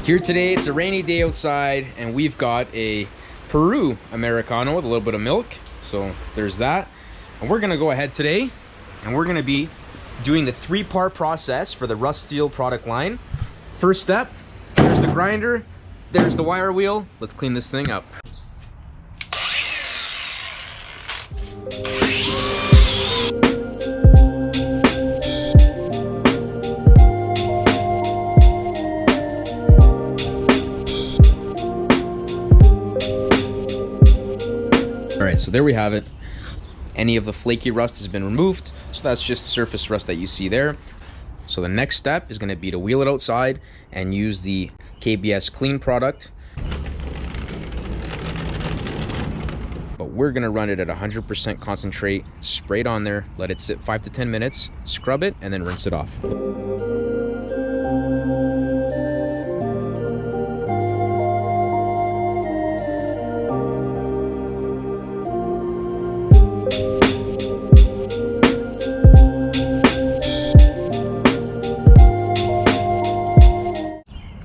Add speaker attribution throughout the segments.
Speaker 1: Here today, it's a rainy day outside, and we've got a Peru Americano with a little bit of milk. So there's that. And we're gonna go ahead today, and we're gonna be doing the 3-part process for the Rust Seal product line. First step, there's the grinder, there's the wire wheel. Let's clean this thing up. Alright, so there we have it. Any of the flaky rust has been removed, so that's just surface rust that you see there. So the next step is going to be to wheel it outside and use the KBS clean product. But we're going to run it at 100% concentrate, spray it on there, let it sit 5 to 10 minutes, scrub it, and then rinse it off.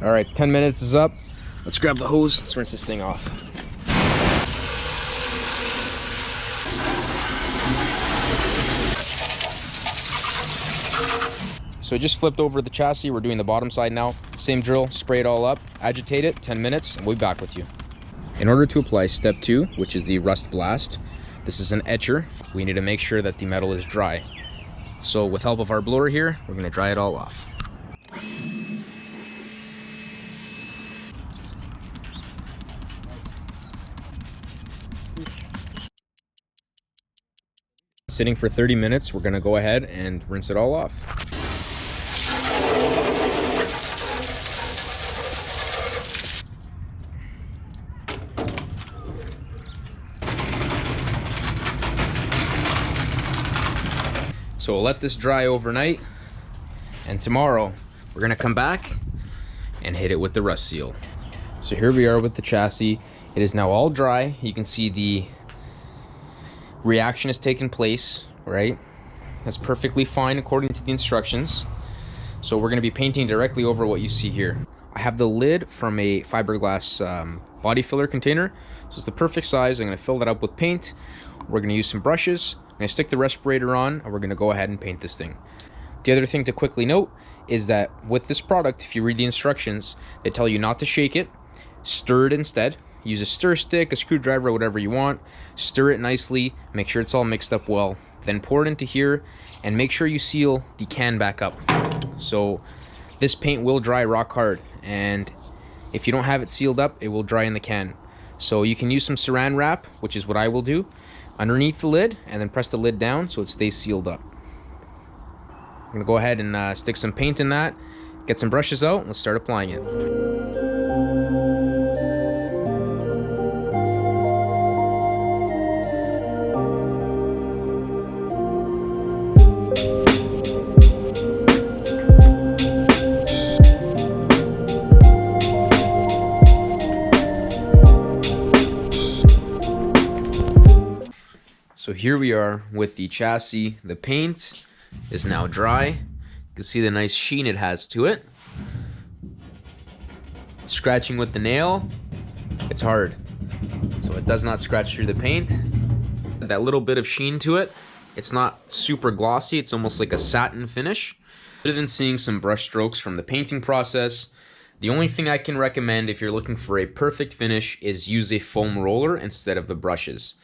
Speaker 1: All right, 10 minutes is up. Let's grab the hose, let's rinse this thing off. So I just flipped over the chassis. We're doing the bottom side now. Same drill, spray it all up, agitate it, 10 minutes, and we'll be back with you. In order to apply step 2, which is the rust blast, this is an etcher. We need to make sure that the metal is dry. So with help of our blower here, we're gonna dry it all off. Sitting for 30 minutes, we're gonna go ahead and rinse it all off. So we'll let this dry overnight, and tomorrow we're gonna come back and hit it with the Rust Seal. So here we are with the chassis. It is now all dry. You can see the reaction has taken place, right? That's perfectly fine according to the instructions. So we're going to be painting directly over what you see here. I have the lid from a fiberglass body filler container, so it's the perfect size. I'm going to fill that up with paint. We're going to use some brushes. I'm going to stick the respirator on, and we're going to go ahead and paint this thing. The other thing to quickly note is that with this product, if you read the instructions, they tell you not to shake it, stir it instead. Use a stir stick, a screwdriver, whatever you want. Stir it nicely, make sure it's all mixed up well. Then pour it into here, and make sure you seal the can back up. So this paint will dry rock hard, and if you don't have it sealed up, it will dry in the can. So you can use some saran wrap, which is what I will do, underneath the lid, and then press the lid down so it stays sealed up. I'm gonna go ahead and stick some paint in that, get some brushes out, and let's start applying it. So here we are with the chassis. The paint is now dry. You can see the nice sheen it has to it. Scratching with the nail, it's hard. So it does not scratch through the paint. That little bit of sheen to it, it's not super glossy, it's almost like a satin finish. Other than seeing some brush strokes from the painting process, the only thing I can recommend if you're looking for a perfect finish is use a foam roller instead of the brushes.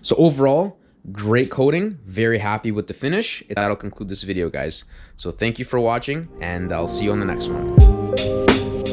Speaker 1: So overall, great coating, very happy with the finish. That'll conclude this video, guys. So thank you for watching, and I'll see you on the next one.